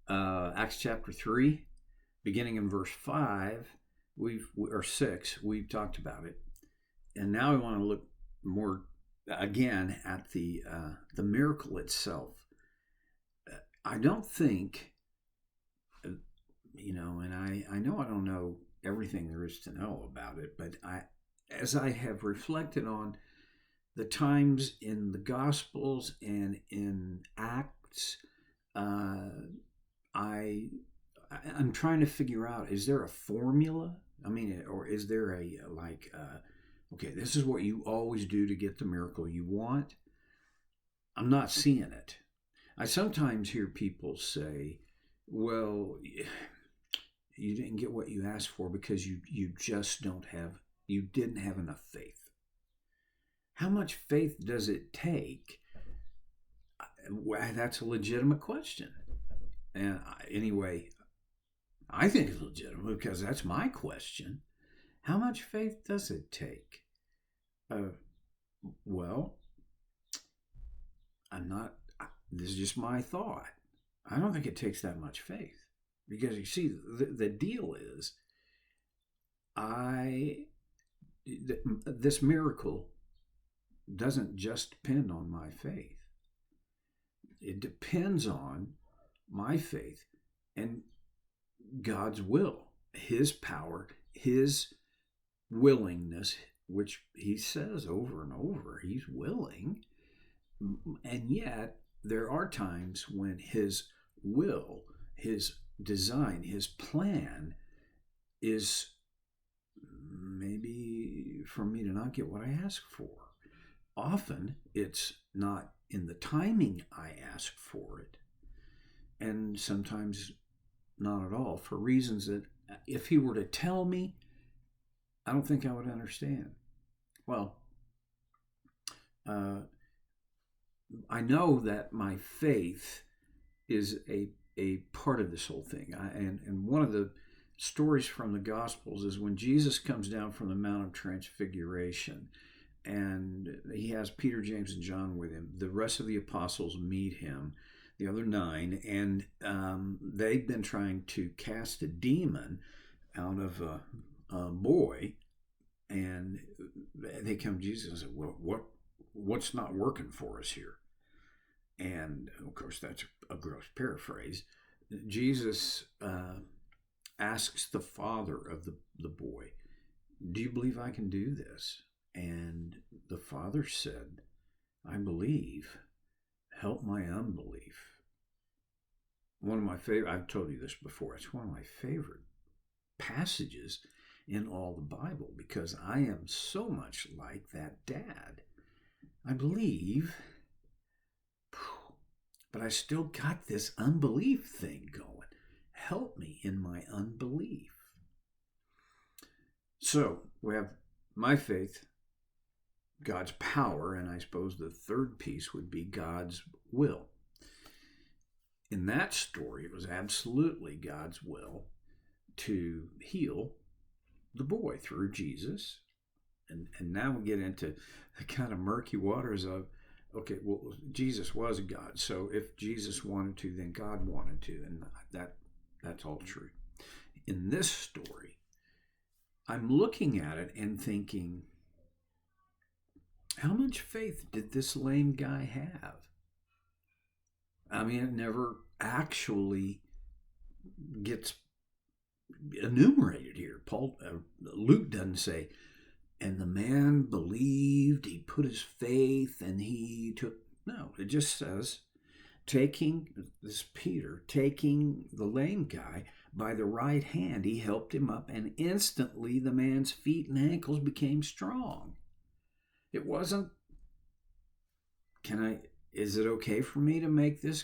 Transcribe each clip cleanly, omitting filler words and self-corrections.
Acts chapter 3, beginning in verse 5, or 6, we've talked about it. And now we want to look more again at the miracle itself. I don't think, and I know I don't know everything there is to know about it, but as I have reflected on the times in the Gospels and in Acts, uh, I'm trying to figure out: is there a formula? I mean, or is there okay, this is what you always do to get the miracle you want? I'm not seeing it. I sometimes hear people say, "Well, you didn't get what you asked for because you didn't have enough faith." How much faith does it take? Well, that's a legitimate question. And anyway, I think it's legitimate because that's my question. How much faith does it take? Uh, well, I'm not, this is just my thought. I don't think it takes that much faith because you see, the deal is, I, this miracle doesn't just depend on my faith. It depends on my faith and God's will, His power, His willingness, which He says over and over, He's willing. And yet, there are times when His will, His design, His plan is maybe for me to not get what I ask for. Often, it's not in the timing I ask for it, and sometimes not at all, for reasons that if He were to tell me, I don't think I would understand. Well, I know that my faith is a part of this whole thing. And one of the stories from the Gospels is when Jesus comes down from the Mount of Transfiguration, and He has Peter, James, and John with Him. The rest of the apostles meet Him, the other 9, and they've been trying to cast a demon out of a boy, and they come to Jesus and say, "Well, what's not working for us here?" And of course, that's a gross paraphrase. Jesus asks the father of the boy, "Do you believe I can do this?" And the father said, "I believe. Help my unbelief." One of my favorite, I've told you this before, it's one of my favorite passages in all the Bible because I am so much like that dad. I believe, but I still got this unbelief thing going. Help me in my unbelief. So we have my faith, God's power, and I suppose the third piece would be God's will. In that story, it was absolutely God's will to heal the boy through Jesus. And now we get into the kind of murky waters of, okay, well, Jesus was God. So if Jesus wanted to, then God wanted to. And that's all true. In this story, I'm looking at it and thinking, how much faith did this lame guy have? I mean, it never actually gets enumerated here. Luke doesn't say, and the man believed, he put his faith, and he took. No, it just says, taking the lame guy by the right hand, he helped him up, and instantly the man's feet and ankles became strong. It wasn't, is it okay for me to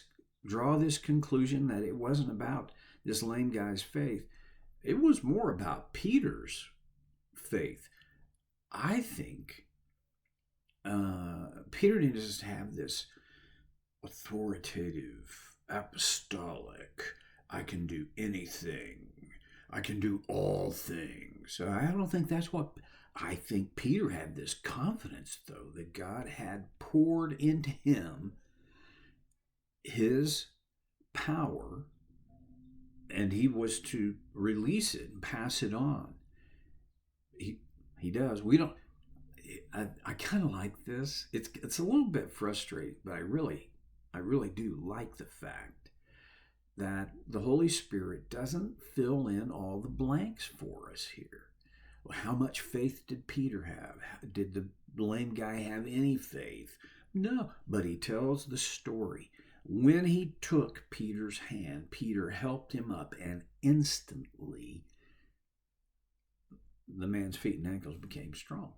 draw this conclusion that it wasn't about this lame guy's faith? It was more about Peter's faith. I think Peter didn't just have this authoritative, apostolic, I can do anything, I can do all things. I don't think that's what, I think Peter had this confidence, though, that God had poured into him His power and he was to release it and pass it on. He does. We don't. I kind of like this. It's a little bit frustrating, but I really do like the fact that the Holy Spirit doesn't fill in all the blanks for us here. Well, how much faith did Peter have? Did the lame guy have any faith? No, but he tells the story. When he took Peter's hand, Peter helped him up, and instantly the man's feet and ankles became strong.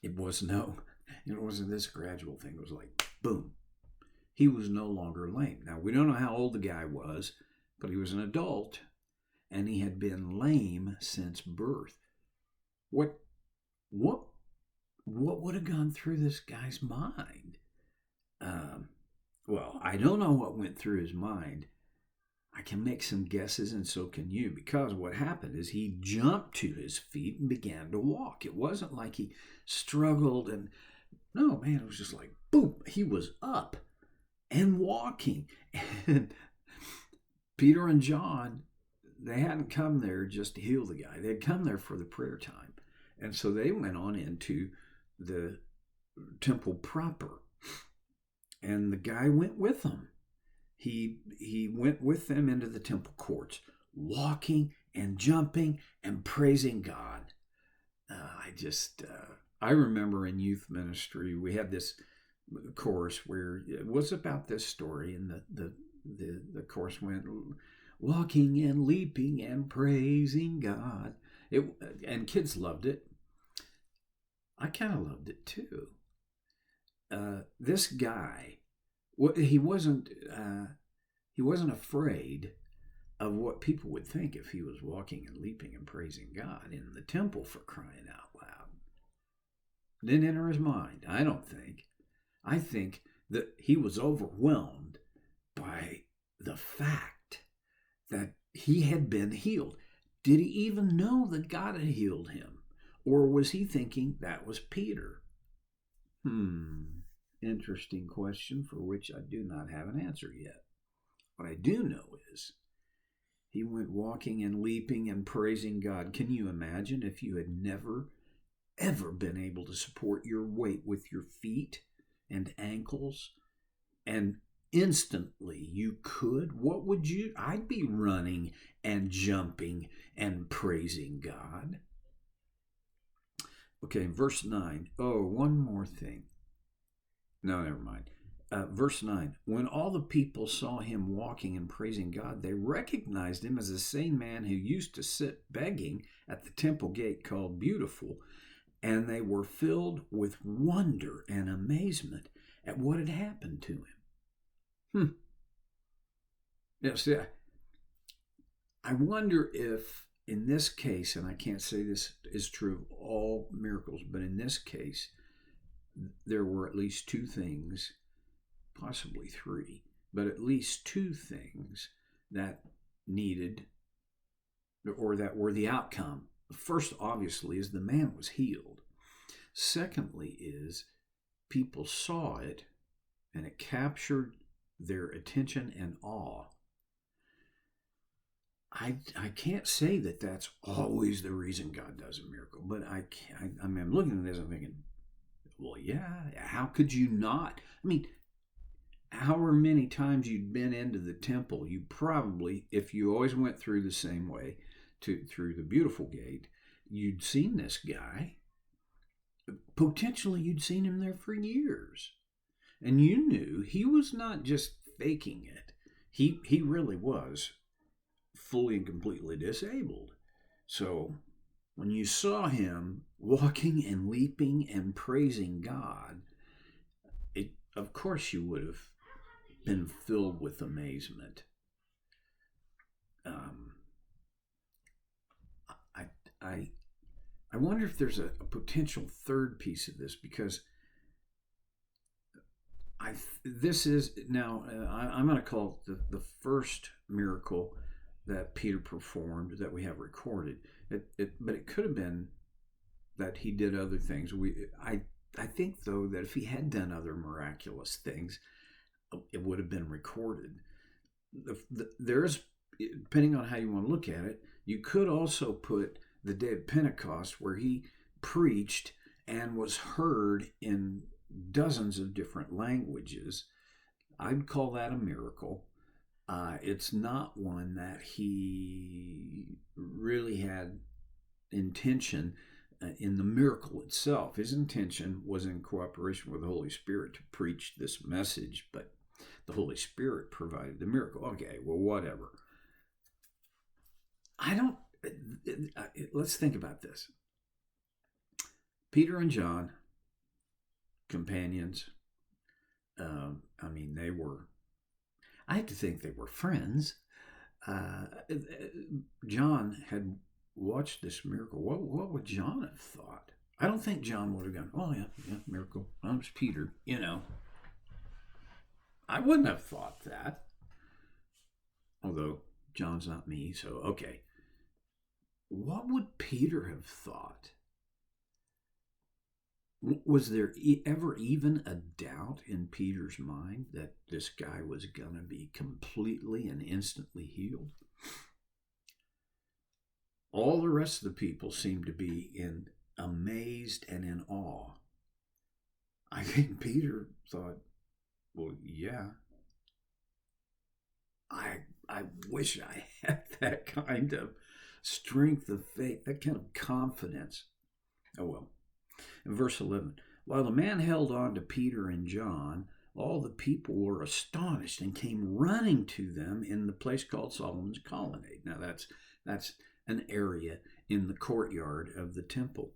It wasn't this gradual thing. It was like, boom. He was no longer lame. Now, we don't know how old the guy was, but he was an adult, and he had been lame since birth. What would have gone through this guy's mind? Well, I don't know what went through his mind. I can make some guesses, and so can you, because what happened is he jumped to his feet and began to walk. It wasn't like he struggled and, no, man, it was just like, boom, he was up and walking. And Peter and John, they hadn't come there just to heal the guy. They'd come there for the prayer time. And so they went on into the temple proper. And the guy went with them. He went with them into the temple courts, walking and jumping and praising God. I remember in youth ministry, we had this course where it was about this story, and the course went walking and leaping and praising God. And kids loved it. I kind of loved it too. This guy, he wasn't afraid of what people would think if he was walking and leaping and praising God in the temple, for crying out loud. Didn't enter his mind, I don't think. I think that he was overwhelmed by the fact that he had been healed. Did he even know that God had healed him? Or was he thinking that was Peter? Interesting question for which I do not have an answer yet. What I do know is he went walking and leaping and praising God. Can you imagine if you had never, ever been able to support your weight with your feet and ankles, and instantly you could? What would you? I'd be running and jumping and praising God. Okay, verse 9. Oh, one more thing. No, never mind. Verse 9. When all the people saw him walking and praising God, they recognized him as the same man who used to sit begging at the temple gate called Beautiful, and they were filled with wonder and amazement at what had happened to him. Yeah, see, I wonder if in this case, and I can't say this is true of all miracles, but in this case, there were at least two things, possibly three, but at least two things that needed, or that were the outcome. The first, obviously, is the man was healed. Secondly is people saw it, and it captured their attention and awe. I can't say that that's always the reason God does a miracle, but I'm looking at this and thinking, well, yeah, how could you not? I mean, however many times you'd been into the temple, you probably, if you always went through the same way, through the Beautiful Gate, you'd seen this guy. Potentially, you'd seen him there for years. And you knew he was not just faking it. He really was fully and completely disabled. So when you saw him walking and leaping and praising God, of course you would have been filled with amazement. I wonder if there's a potential third piece of this, because this is now, I'm going to call it the first miracle that Peter performed that we have recorded. But it could have been that he did other things. I think, though, that if he had done other miraculous things, it would have been recorded. There's depending on how you want to look at it, you could also put the day of Pentecost, where he preached and was heard in dozens of different languages. I'd call that a miracle. It's not one that he really had intention in the miracle itself. His intention was in cooperation with the Holy Spirit to preach this message, but the Holy Spirit provided the miracle. Okay, well, whatever. Let's think about this. Peter and John, companions, they were, I have to think they were friends. John had watched this miracle. What would John have thought? I don't think John would have gone, oh, yeah, miracle. Well, it's Peter, I wouldn't have thought that. Although John's not me, so okay. What would Peter have thought? Was there ever even a doubt in Peter's mind that this guy was going to be completely and instantly healed? All the rest of the people seemed to be amazed and in awe. I think Peter thought, well, yeah. I wish I had that kind of strength of faith, that kind of confidence. Oh, well. In verse 11, while the man held on to Peter and John, all the people were astonished and came running to them in the place called Solomon's Colonnade. Now, that's an area in the courtyard of the temple.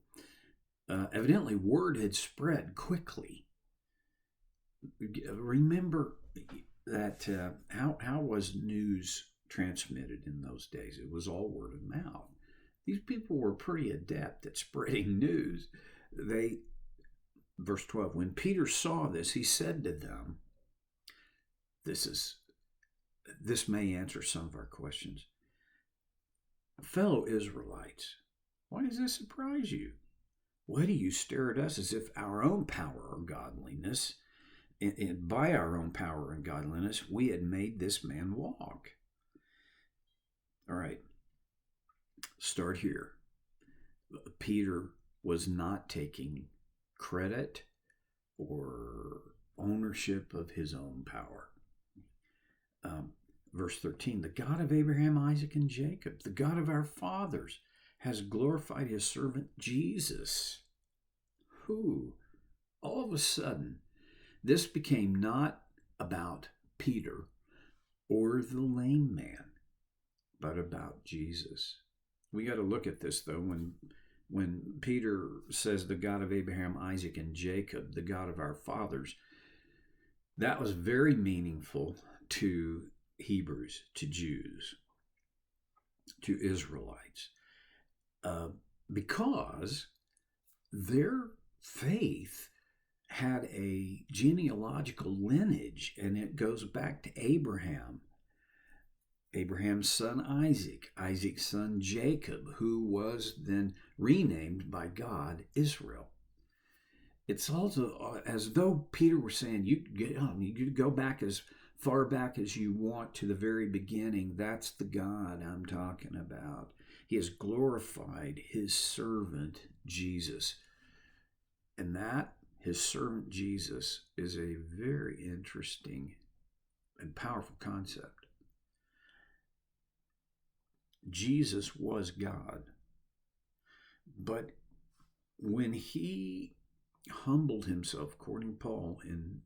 Evidently, word had spread quickly. Remember that how was news transmitted in those days? It was all word of mouth. These people were pretty adept at spreading news. Verse 12, when Peter saw this, he said to them, this may answer some of our questions. Fellow Israelites, why does this surprise you? Why do you stare at us as if our own power or godliness, and by our own power and godliness, we had made this man walk? All right, start here. Peter was not taking credit or ownership of his own power. Verse 13, the God of Abraham, Isaac, and Jacob, the God of our fathers, has glorified his servant Jesus, who, all of a sudden, this became not about Peter or the lame man, but about Jesus. We got to look at this, though, when Peter says the God of Abraham, Isaac, and Jacob, the God of our fathers, that was very meaningful to Hebrews, to Jews, to Israelites, because their faith had a genealogical lineage, and it goes back to Abraham. Abraham's son Isaac, Isaac's son Jacob, who was then renamed by God Israel. It's also as though Peter was saying, you go back as far back as you want to the very beginning. That's the God I'm talking about. He has glorified his servant Jesus. And that, his servant Jesus, is a very interesting and powerful concept. Jesus was God. But when he humbled himself, according to Paul in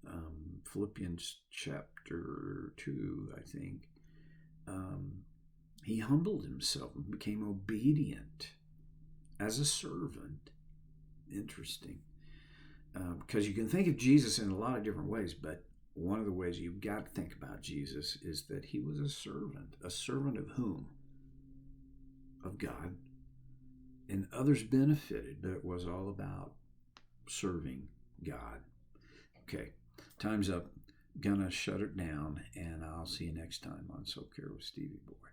Philippians chapter 2, I think, he humbled himself and became obedient as a servant. Interesting. Because you can think of Jesus in a lot of different ways, but one of the ways you've got to think about Jesus is that he was a servant. A servant of whom? Of God. And others benefited, but it was all about serving God. Okay, time's up. Gonna shut it down, and I'll see you next time on Soul Care with Stevie Boy.